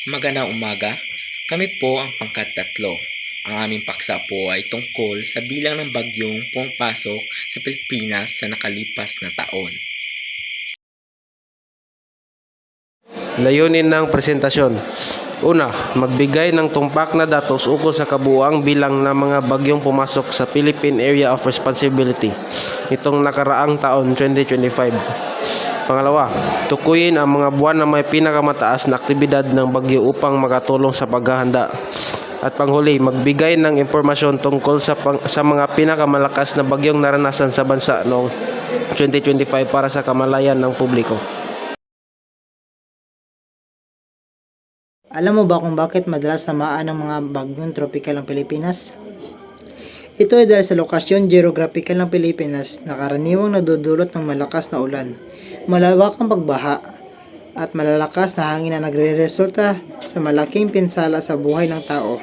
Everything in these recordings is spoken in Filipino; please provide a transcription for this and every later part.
Magandang umaga. Kami po ang pangkat 3. Ang aming paksa po ay tungkol sa bilang ng bagyong pumapasok sa Pilipinas sa nakalipas na taon. Layunin ng presentasyon. Una, magbigay ng tumpak na datos ukol sa kabuuang bilang ng mga bagyong pumasok sa Philippine Area of Responsibility itong nakaraang taon 2025. Pangalawa, tukuyin ang mga buwan na may pinakamataas na aktibidad ng bagyo upang makatulong sa paghahanda. At panghuli, magbigay ng impormasyon tungkol sa mga pinakamalakas na bagyong naranasan sa bansa noong 2025 para sa kamalayan ng publiko. Alam mo ba kung bakit madalas namaan ng mga bagyong tropikal ang Pilipinas? Ito ay dahil sa lokasyon geographical ng Pilipinas na karaniwang nadudulot ng malakas na ulan, malawak ang pagbaha, at malalakas na hangin na nagre-resulta sa malaking pinsala sa buhay ng tao,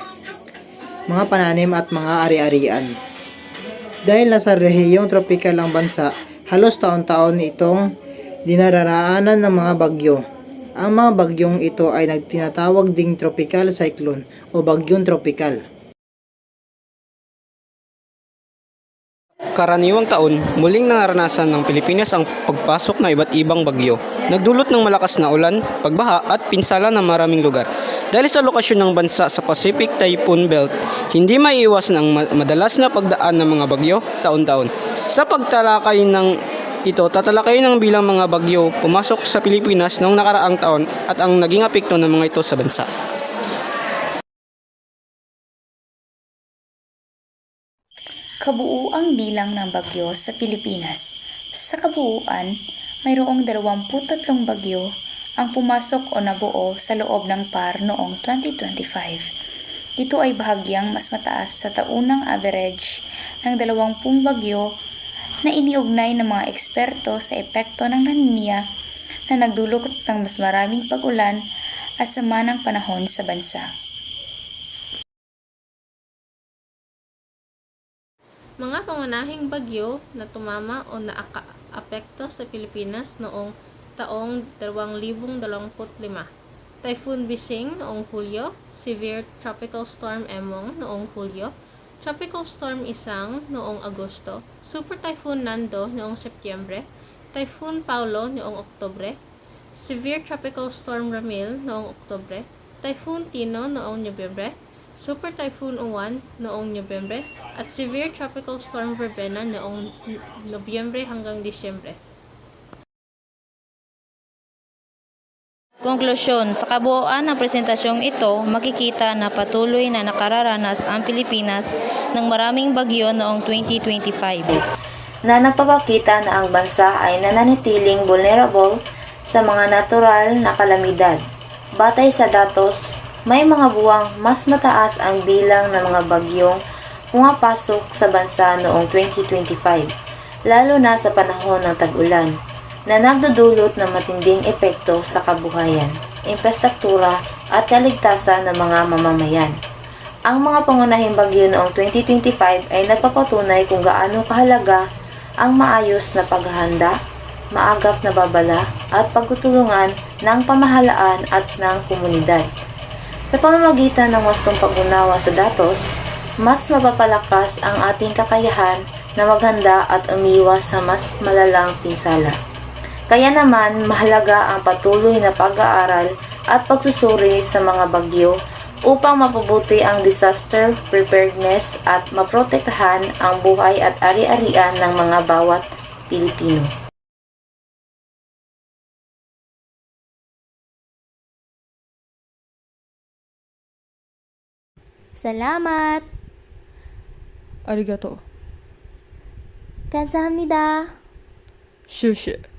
mga pananim at mga ari-arian. Dahil nasa rehiyong tropikal ang bansa, halos taon-taon itong dinararaanan ng mga bagyo. Ang mga bagyong ito ay tinatawag ding tropical cyclone o bagyong tropikal. Karaniwang taon, muling naranasan ng Pilipinas ang pagpasok ng iba't ibang bagyo. Nagdulot ng malakas na ulan, pagbaha at pinsala ng maraming lugar. Dahil sa lokasyon ng bansa sa Pacific Typhoon Belt, hindi maiiwasan ang madalas na pagdaan ng mga bagyo taon-taon. Sa pagtalakay ng ito, tatalakayin ang bilang mga bagyo pumasok sa Pilipinas noong nakaraang taon at ang naging apekto ng mga ito sa bansa. Kabuuang bilang ng bagyo sa Pilipinas. Sa kabuuan, mayroong 23 bagyo ang pumasok o nabuo sa loob ng PAR noong 2025. Ito ay bahagyang mas mataas sa taunang average ng 20 bagyo na iniugnay ng mga eksperto sa epekto ng La Nina na nagdulot ng mas maraming pag-ulan at sama ng panahon sa bansa. Mga pangunahing bagyo na tumama o naaka-apekto sa Pilipinas noong taong 2025. Typhoon Bising noong Hulyo, Severe Tropical Storm Emong noong Hulyo, Tropical Storm Isang noong Agosto, Super Typhoon Nando noong Setyembre, Typhoon Paulo noong Oktubre, Severe Tropical Storm Ramil noong Oktubre, Typhoon Tino noong Nobyembre, Super Typhoon Uwan noong Nobyembre, at Severe Tropical Storm Verbena noong Nobyembre hanggang Disyembre. Konklusyon, sa kabuuan ng presentasyong ito, makikita na patuloy na nakararanas ang Pilipinas ng maraming bagyo noong 2025. Na nagpapakita na ang bansa ay nananatiling vulnerable sa mga natural na kalamidad. Batay sa datos, may mga buwang mas mataas ang bilang ng mga bagyong pumapasok sa bansa noong 2025, lalo na sa panahon ng tag-ulan, na nagdudulot ng matinding epekto sa kabuhayan, infrastruktura at kaligtasan ng mga mamamayan. Ang mga pangunahing bagyo noong 2025 ay nagpapatunay kung gaano kahalaga ang maayos na paghahanda, maagap na babala at pagtutulungan ng pamahalaan at ng komunidad. Sa pamamagitan ng wastong pag-unawa sa datos, mas mapapalakas ang ating kakayahan na maghanda at umiwas sa mas malalang pinsala. Kaya naman, mahalaga ang patuloy na pag-aaral at pagsusuri sa mga bagyo upang mapabuti ang disaster preparedness at maprotektahan ang buhay at ari-arian ng mga bawat Pilipino. Salamat! Arigato. 감사합니다. Shushe.